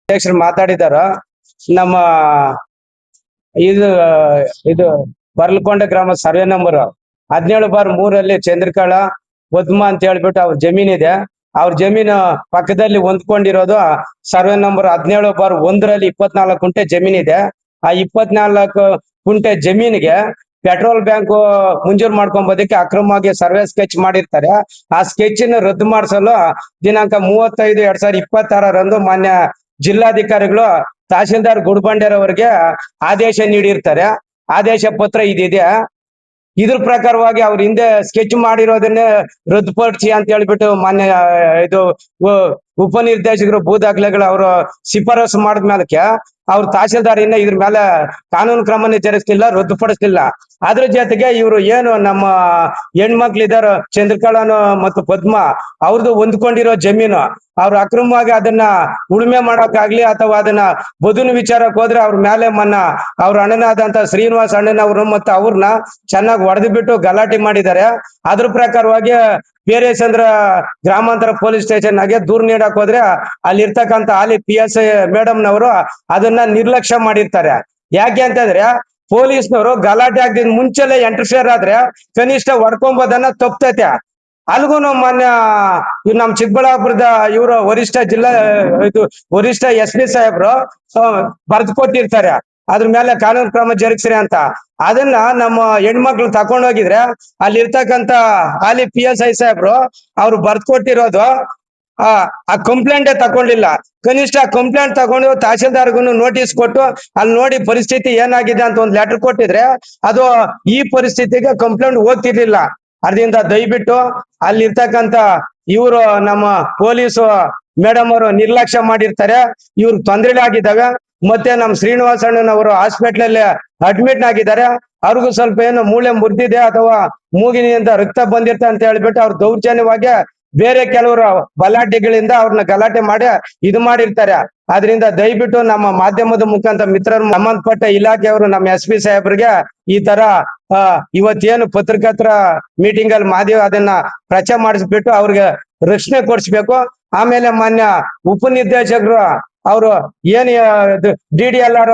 ಅಧ್ಯಕ್ಷರು ಮಾತಾಡಿದಾರ. ನಮ್ಮ ಇದು ಇದು ಬರ್ಲಕೊಂಡ ಗ್ರಾಮ ಸರ್ವೆ ನಂಬರ್ 17/3 ಚಂದ್ರಕಳ ಪದ್ಮ ಅಂತ ಹೇಳ್ಬಿಟ್ಟು ಅವ್ರ ಜಮೀನಿದೆ. ಅವ್ರ ಜಮೀನು ಪಕ್ಕದಲ್ಲಿ ಹೊಂದ್ಕೊಂಡಿರೋದು ಸರ್ವೆ ನಂಬರ್ 17/1 24 ಕುಂಟೆ ಜಮೀನಿದೆ. ಆ 24 ಕುಂಟೆ ಜಮೀನಿಗೆ ಪೆಟ್ರೋಲ್ ಬ್ಯಾಂಕ್ ಮಂಜೂರು ಮಾಡ್ಕೊಂಬೋದಕ್ಕೆ ಅಕ್ರಮವಾಗಿ ಸರ್ವೆ ಸ್ಕೆಚ್ ಮಾಡಿರ್ತಾರೆ. ಆ ಸ್ಕೆಚ್ ರದ್ದು ಮಾಡಿಸಲು ದಿನಾಂಕ 35/2026 ಮಾನ್ಯ ಜಿಲ್ಲಾಧಿಕಾರಿಗಳು ತಹಶೀಲ್ದಾರ್ ಗುಡ್ಬಂಡೆರವರಿಗೆ ಆದೇಶ ನೀಡಿರ್ತಾರೆ. ಆದೇಶ ಪತ್ರ ಇದಿದೆ. ಇದ್ರ ಪ್ರಕಾರವಾಗಿ ಅವ್ರ ಹಿಂದೆ ಸ್ಕೆಚ್ ಮಾಡಿರೋದನ್ನೇ ರದ್ದುಪಡಿಸಿ ಅಂತ ಹೇಳ್ಬಿಟ್ಟು ಮಾನ್ಯ ಇದು ಉಪನಿರ್ದೇಶಕರು ಭೂ ದಾಖಲೆಗಳು ಅವರು ಶಿಫಾರಸು ಮಾಡಿದ್ಮೇಲಕ್ಕೆ ಅವ್ರ ತಹಶೀಲ್ದಾರ್ ಇನ್ನ ಇದ್ರ ಮೇಲೆ ಕಾನೂನು ಕ್ರಮನೇ ಜರುಗಿಸ್ಲಿಲ್ಲ, ರದ್ದುಪಡಿಸ್ಲಿಲ್ಲ. ಅದ್ರ ಜೊತೆಗೆ ಇವರು ಏನು ನಮ್ಮ ಹೆಣ್ಮಕ್ಳಿದಾರ ಚಂದ್ರಕಳನು ಮತ್ತು ಪದ್ಮ ಅವ್ರದ್ದು ಹೊಂದ್ಕೊಂಡಿರೋ ಜಮೀನು ಅವ್ರು ಅಕ್ರಮವಾಗಿ ಅದನ್ನ ಉಳುಮೆ ಮಾಡೋಕ್ಕಾಗ್ಲಿ ಅಥವಾ ಅದನ್ನ ಬದುನು ವಿಚಾರಕ್ಕೆ ಹೋದ್ರೆ ಅವ್ರ ಮೇಲೆ ಅವ್ರ ಅಣ್ಣನಾದಂತ ಶ್ರೀನಿವಾಸ ಅಣ್ಣನವ್ರು ಮತ್ತು ಅವ್ರನ್ನ ಚೆನ್ನಾಗಿ ಹೊಡೆದು ಬಿಟ್ಟು ಗಲಾಟೆ ಮಾಡಿದ್ದಾರೆ. ಅದ್ರ ಪ್ರಕಾರವಾಗಿ ಪೇರೇಸಂದ್ರ ಗ್ರಾಮಾಂತರ ಪೊಲೀಸ್ ಸ್ಟೇಷನ್ ಆಗಿ ದೂರು ನೀಡಕ್ ಹೋದ್ರೆ ಅಲ್ಲಿರ್ತಕ್ಕಂಥ ಹಾಲಿ PSI ಮೇಡಮ್ನವರು ಅದನ್ನ ನಿರ್ಲಕ್ಷ್ಯ ಮಾಡಿರ್ತಾರೆ. ಯಾಕೆ ಅಂತಂದ್ರೆ ಪೊಲೀಸ್ನವರು ಗಲಾಟೆ ಆಗದಿಂದ ಮುಂಚೆಲೆ ಎಂಟರ್ಫಿಯರ್ ಆದ್ರೆ ಕನಿಷ್ಠ ಹೊಡ್ಕೊಂಬೋದನ್ನ ತಪ್ಪತೈತೆ. ಅಲ್ಗೂನು ಮಾನ್ಯ ನಮ್ ಚಿಕ್ಕಬಳ್ಳಾಪುರದ ಇವರು ವರಿಷ್ಠ ವರಿಷ್ಠ SP ಸಾಹೇಬ್ರು ಬರ್ದು ಕೊಟ್ಟಿರ್ತಾರೆ ಅದ್ರ ಮೇಲೆ ಕಾನೂನು ಕ್ರಮ ಜರುಗಿಸ್ರಿ ಅಂತ. ಅದನ್ನ ನಮ್ಮ ಹೆಣ್ಮಕ್ಳು ತಕೊಂಡೋಗಿದ್ರೆ ಅಲ್ಲಿ ಇರ್ತಕ್ಕಂತ ಹಾಲಿ PSI ಸಾಹೇಬ್ರು ಅವ್ರು ಬರ್ದ್ ಕೊಟ್ಟಿರೋದು ಆ ಕಂಪ್ಲೇಂಟೇ ತಕೊಂಡಿಲ್ಲ. ಕನಿಷ್ಠ ಕಂಪ್ಲೇಂಟ್ ತಗೊಂಡು ತಹಶೀಲ್ದಾರ್ಗು ನೋಟಿಸ್ ಕೊಟ್ಟು ಅಲ್ಲಿ ನೋಡಿ ಪರಿಸ್ಥಿತಿ ಏನಾಗಿದೆ ಅಂತ ಒಂದು ಲೆಟರ್ ಕೊಟ್ಟಿದ್ರೆ ಅದು ಈ ಪರಿಸ್ಥಿತಿಗೆ ಕಂಪ್ಲೇಂಟ್ ಹೋಗ್ತಿರ್ಲಿಲ್ಲ. ಅದರಿಂದ ದಯವಿಟ್ಟು ಅಲ್ಲಿರ್ತಕ್ಕಂತ ಇವರು ನಮ್ಮ ಪೊಲೀಸು ಮೇಡಮ್ ಅವರು ನಿರ್ಲಕ್ಷ್ಯ ಮಾಡಿರ್ತಾರೆ. ಇವ್ರು ತೊಂದರೆ ಆಗಿದ್ದಾವೆ. ಮತ್ತೆ ನಮ್ಮ ಶ್ರೀನಿವಾಸ ಅಣ್ಣನವರು ಹಾಸ್ಪಿಟ್ಲಲ್ಲಿ ಅಡ್ಮಿಟ್ ಆಗಿದ್ದಾರೆ. ಅವ್ರಿಗೂ ಸ್ವಲ್ಪ ಏನು ಮೂಳೆ ಮುರಿದಿದೆ ಅಥವಾ ಮೂಗಿನಿಂದ ರಕ್ತ ಬಂದಿರ್ತ ಅಂತ ಹೇಳ್ಬಿಟ್ಟು ಅವ್ರು ದೌರ್ಜನ್ಯವಾಗಿ ಬೇರೆ ಕೆಲವರು ಗಲಾಟೆಗಳಿಂದ ಅವ್ರನ್ನ ಗಲಾಟೆ ಮಾಡಿ ಇದು ಮಾಡಿರ್ತಾರೆ. ಆದ್ರಿಂದ ದಯವಿಟ್ಟು ನಮ್ಮ ಮಾಧ್ಯಮದ ಮುಖಾಂತರ ಮಿತ್ರರು ಸಂಬಂಧಪಟ್ಟ ಇಲಾಖೆಯವರು ನಮ್ಮ SP ಸಾಹೇಬ್ರಿಗೆ ಈ ತರ ಇವತ್ತೇನು ಪತ್ರಕರ್ತರ ಮೀಟಿಂಗ್ ಅಲ್ಲಿ ಮಾಧ್ಯಮ ಅದನ್ನ ಪ್ರಚಾರ ಮಾಡಿಸ್ಬಿಟ್ಟು ಅವ್ರಿಗೆ ರಕ್ಷಣೆ ಕೊಡಿಸ್ಬೇಕು. ಆಮೇಲೆ ಮಾನ್ಯ ಉಪನಿರ್ದೇಶಕರು ಅವರು ಏನ್ DDLR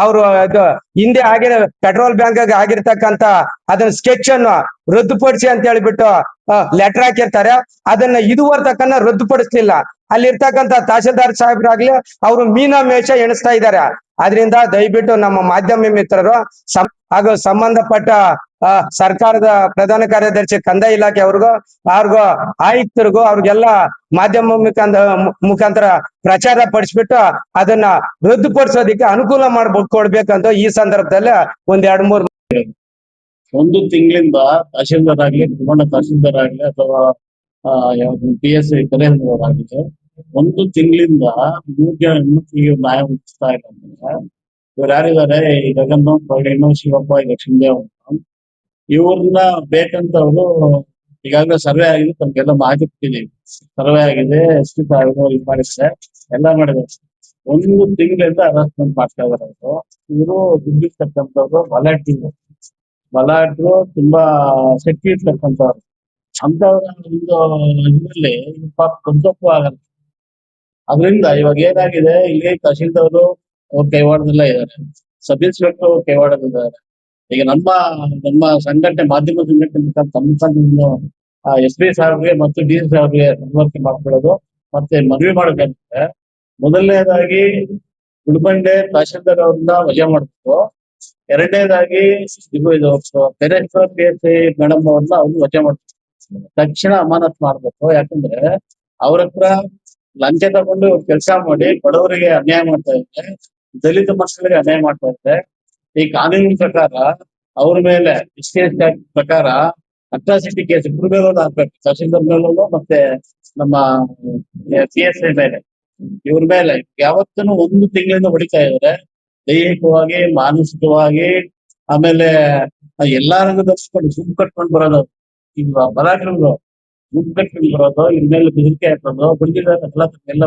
ಅವರು ಹಿಂದೆ ಆಗಿರೋ ಪೆಟ್ರೋಲ್ ಬ್ಯಾಂಕ್ ಆಗಿರ್ತಕ್ಕಂತ ಅದನ್ನ ಸ್ಕೆಚ್ ಅನ್ನು ರದ್ದುಪಡಿಸಿ ಅಂತ ಹೇಳ್ಬಿಟ್ಟು ಲೆಟರ್ ಹಾಕಿರ್ತಾರೆ. ಅದನ್ನ ಇದುವರೆ ತಕ್ಕನ್ನ ರದ್ದುಪಡಿಸ್ಲಿಲ್ಲ. ಅಲ್ಲಿರ್ತಕ್ಕಂಥ ತಹಶೀಲ್ದಾರ್ ಸಾಹೇಬ್ರಾಗ್ಲಿ ಅವರು ಮೀನಾಮೇಷ ಎಣಿಸ್ತಾ ಇದ್ದಾರೆ. ಆದ್ರಿಂದ ದಯವಿಟ್ಟು ನಮ್ಮ ಮಾಧ್ಯಮ ಮಿತ್ರರು ಹಾಗೂ ಸಂಬಂಧಪಟ್ಟ ಸರ್ಕಾರದ ಪ್ರಧಾನ ಕಾರ್ಯದರ್ಶಿ ಕಂದಾಯ ಇಲಾಖೆ ಅವ್ರಿಗೂ ಆಯುಕ್ತರಿಗೂ ಅವ್ರಿಗೆಲ್ಲ ಮಾಧ್ಯಮ ಮುಖಾಂತರ ಪ್ರಚಾರ ಪಡಿಸ್ಬಿಟ್ಟು ಅದನ್ನ ರದ್ದುಪಡಿಸೋದಿಕ್ಕೆ ಅನುಕೂಲ ಕೊಡ್ಬೇಕಂತ ಈ ಸಂದರ್ಭದಲ್ಲಿ ಒಂದ್ 2-3 ಒಂದು ತಿಂಗಳಿಂದ ತಹಶೀಲ್ದಾರ್ ಆಗ್ಲಿ ಕುಮಾರ ತಹಶೀಲ್ದಾರ್ ಆಗ್ಲಿ ಅಥವಾ PSI ಕರೆಯವರಾಗಿದೆ ಒಂದು ತಿಂಗಳಿಂದ ಹೆಣ್ಮಕ್ಳಿಗೆ ನ್ಯಾಯ ಮುಗಿಸ್ತಾ ಇಲ್ಲ ಅಂದ್ರೆ ಇವ್ರು ಯಾರಿದ್ದಾರೆ ಈ ಗಗನ್ನು ಪ್ರವೀಣ್ ಶಿವಪ್ಪ ಈಗ ಶಿಂದೇವ್ ಇವ್ರನ್ನ ಬೇಕಂತ ಅವರು ಈಗಾಗಲೇ ಸರ್ವೆ ಆಗಿದೆ, ತಮ್ಗೆಲ್ಲ ಮಾಹಿತಿ ಕೊಟ್ಟಿದ್ದೀವಿ. ಸರ್ವೆ ಆಗಿದೆ, SP ಇದು ಮಾಡಿದ್ರೆ ಎಲ್ಲ ಮಾಡಿದ್ದಾರೆ. ಒಂದು ತಿಂಗಳಿಂದ ಹರಾಸ್ಮೆಂಟ್ ಮಾಡ್ತಾ ಇದಾರೆ ಅವರು. ಇವರು ದುಡ್ಡಿರ್ತಕ್ಕಂಥವ್ರು ಬಲಾಢ್ರು ತುಂಬಾ ಶಕ್ತಿ ಇರ್ತಕ್ಕಂಥವ್ರು ಅಂತವ್ರ ಒಂದು ಇದರಲ್ಲಿ ಪಾಪ ಕಂತಪ್ಪು ಆಗಲ್ಲ. ಅದರಿಂದ ಇವಾಗ ಏನಾಗಿದೆ, ಇಲ್ಲಿ ತಹಶೀಲ್ದವರು ಅವ್ರ ಕೈವಾಡದಲ್ಲೇ ಇದ್ದಾರೆ, ಸಬ್ ಇನ್ಸ್ಪೆಕ್ಟರ್ ಅವ್ರ ಕೈವಾಡದಿದ್ದಾರೆ. ಈಗ ನಮ್ಮ ಸಂಘಟನೆ ಮಾಧ್ಯಮ ಸಂಘಟನೆ ತಮ್ಮ SP ಸಾಹೇಬ್ರಿಗೆ ಮತ್ತು DC ಸಾಹೇಬ್ರಿಗೆ ಮನವರಿಕೆ ಮಾಡ್ಕೊಳ್ಳೋದು ಮತ್ತೆ ಮನವಿ ಮಾಡೋದಂದ್ರೆ ಮೊದಲನೇದಾಗಿ ಗುಡ್ಬಂಡೆ ತಹಶೀಲ್ದಾರ್ ಅವ್ರನ್ನ ವಜಾ ಮಾಡ್ಬೇಕು. ಎರಡನೇದಾಗಿ PSI ಮೇಡಮ್ ಅವ್ರನ್ನ ವಜಾ ಮಾಡ್ಬೇಕು. ತಕ್ಷಣ ಅಮಾನತ್ ಮಾಡ್ಬೇಕು. ಯಾಕಂದ್ರೆ ಅವ್ರ ಹತ್ರ ಲಂಚ ತಗೊಂಡು ಕೆಲಸ ಮಾಡಿ ಬಡವರಿಗೆ ಅನ್ಯಾಯ ಮಾಡ್ತಾ ಇದ್ದಾರೆ, ದಲಿತ ಮಕ್ಕಳಿಗೆ ಅನ್ಯಾಯ ಮಾಡ್ತಾ ಇದ್ದಾರೆ. ಈ ಕಾನೂನಿನ ಪ್ರಕಾರ ಅವ್ರ ಮೇಲೆ ಪ್ರಕಾರ ಅಟ್ರಾಸಿಟಿ ಕೇಸ್ ಇಬ್ಬರ ಮೇಲೆ ಹಾಕ್ಬೇಕು. ತಹಶೀಲ್ದಾರ್ ಮೇಲೂ ಮತ್ತೆ ನಮ್ಮ PSI ಮೇಲೆ ಇವ್ರ ಮೇಲೆ ಯಾವತ್ತೂ ಒಂದು ತಿಂಗಳಿಂದ ಹೊಡಿತಾ ಇದ್ದಾರೆ. ದೈಹಿಕವಾಗಿ, ಮಾನಸಿಕವಾಗಿ, ಆಮೇಲೆ ಎಲ್ಲಾ ರಂಗದರ್ಸ್ಕೊಂಡು ಗುಂಪು ಕಟ್ಕೊಂಡು ಬರೋದು. ಈಗ ಬಲಾಢ್ರಗಳು ಗುಂಪು ಕಟ್ಕೊಂಡು ಬರೋದು, ಇನ್ಮೇಲೆ ಬೆದರಿಕೆ ಹಾಕೋದು, ಬಂದಿದ್ದಾರೆ ಎಲ್ಲ